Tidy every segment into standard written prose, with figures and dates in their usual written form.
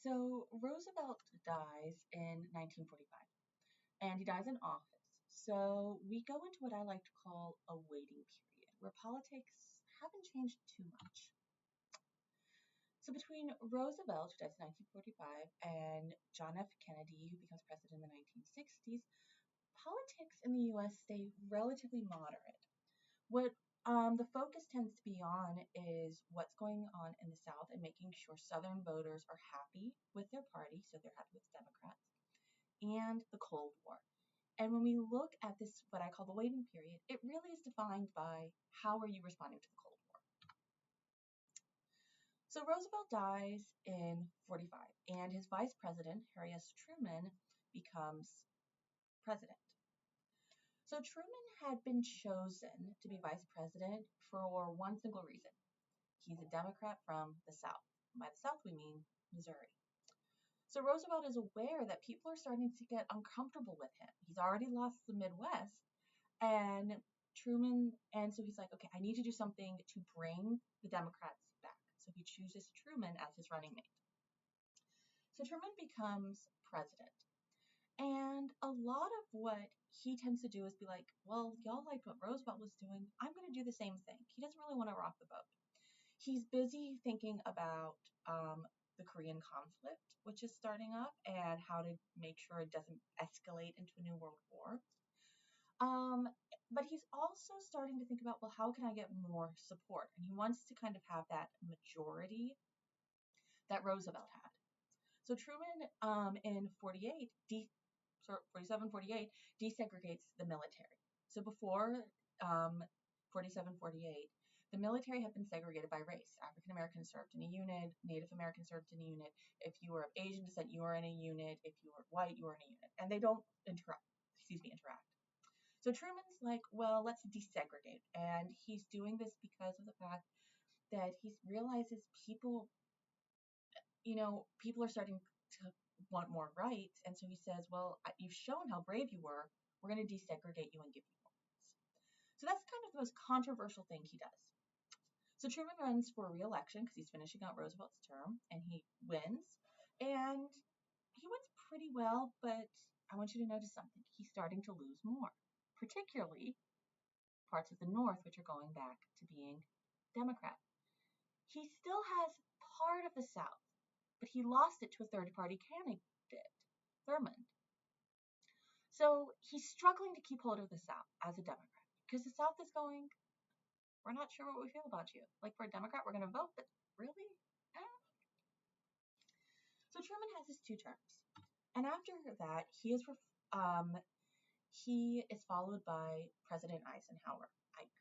So Roosevelt dies in 1945, and he dies in office. So we go into what I like to call a waiting period, where politics haven't changed too much. So between Roosevelt, who dies in 1945, and John F. Kennedy, who becomes president in the 1960s, politics in the U.S. stay relatively moderate. What the focus tends to be on is what's going on in the South and making sure Southern voters are happy with their party, so they're happy with Democrats, and the Cold War. And when we look at this, what I call the waiting period, it really is defined by how are you responding to the Cold War. So Roosevelt dies in 45, and his vice president, Harry S. Truman, becomes president. So Truman had been chosen to be vice president for one single reason. He's a Democrat from the South. By the South, we mean Missouri. So Roosevelt is aware that people are starting to get uncomfortable with him. He's already lost the Midwest, and so he's like, okay, I need to do something to bring the Democrats back. So he chooses Truman as his running mate. So Truman becomes president. And a lot of what he tends to do is be like, well, y'all liked what Roosevelt was doing. I'm going to do the same thing. He doesn't really want to rock the boat. He's busy thinking about the Korean conflict, which is starting up, and how to make sure it doesn't escalate into a new world war. But he's also starting to think about, well, how can I get more support? And he wants to kind of have that majority that Roosevelt had. So Truman in 47, 48, desegregates the military. So before 47, 48, the military had been segregated by race. African Americans served in a unit, Native Americans served in a unit. If you were of Asian descent, you were in a unit. If you were white, you were in a unit. And they don't interact. So Truman's like, well, let's desegregate. And he's doing this because of the fact that he realizes people are starting to want more rights. And so he says, well, you've shown how brave you were. We're going to desegregate you and give you more rights. So that's kind of the most controversial thing he does. So Truman runs for re-election because he's finishing out Roosevelt's term, and he wins. And he wins pretty well, but I want you to notice something. He's starting to lose more, particularly parts of the North, which are going back to being Democrat. He still has part of the South, but he lost it to a third-party candidate, Thurmond. So he's struggling to keep hold of the South as a Democrat because the South is going, we're not sure what we feel about you. Like, for a Democrat, we're going to vote, but really? So Truman has his 2 terms. And after that, he is followed by President Eisenhower, Ike.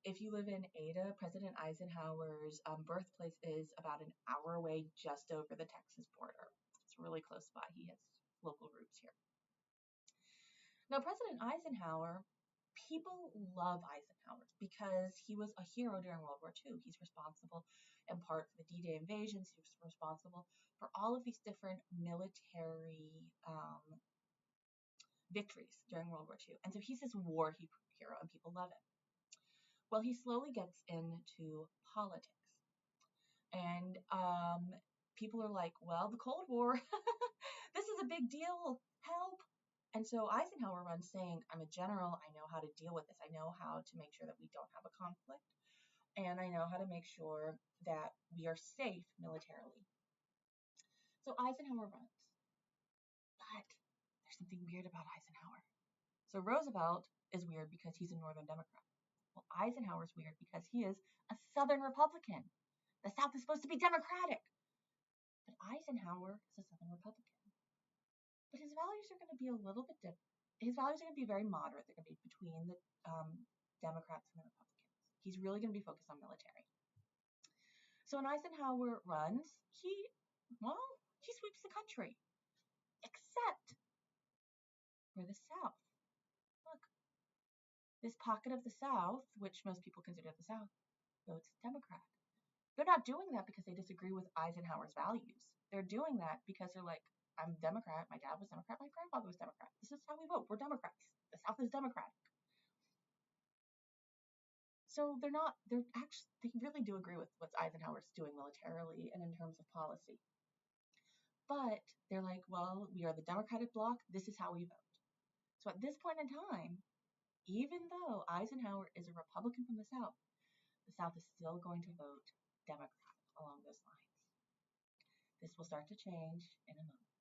If you live in Ada, President Eisenhower's birthplace is about an hour away, just over the Texas border. It's really close by. He has local roots here. Now, President Eisenhower, people love Eisenhower because he was a hero during World War II. He's responsible in part for the D-Day invasions. He was responsible for all of these different military victories during World War II. And so he's this war hero, and people love him. Well, he slowly gets into politics. And people are like, well, the Cold War, this is a big deal. Help. And so Eisenhower runs saying, I'm a general. I know how to deal with this. I know how to make sure that we don't have a conflict. And I know how to make sure that we are safe militarily. So Eisenhower runs. But there's something weird about Eisenhower. So Roosevelt is weird because he's a Northern Democrat. Well, Eisenhower's weird because he is a Southern Republican. The South is supposed to be Democratic. But Eisenhower is a Southern Republican. But his values are going to be a little bit different. His values are going to be very moderate. They're going to be between the Democrats and the Republicans. He's really going to be focused on military. So when Eisenhower runs, he sweeps the country. Except for the South. Look, this pocket of the South, which most people consider the South, votes Democrat. They're not doing that because they disagree with Eisenhower's values. They're doing that because they're like, I'm a Democrat. My dad was Democrat. My grandfather was Democrat. This is how we vote. We're Democrats. The South is Democratic. So they really do agree with what Eisenhower's doing militarily and in terms of policy. But they're like, well, we are the Democratic bloc. This is how we vote. So at this point in time, even though Eisenhower is a Republican from the South is still going to vote Democrat along those lines. This will start to change in a moment.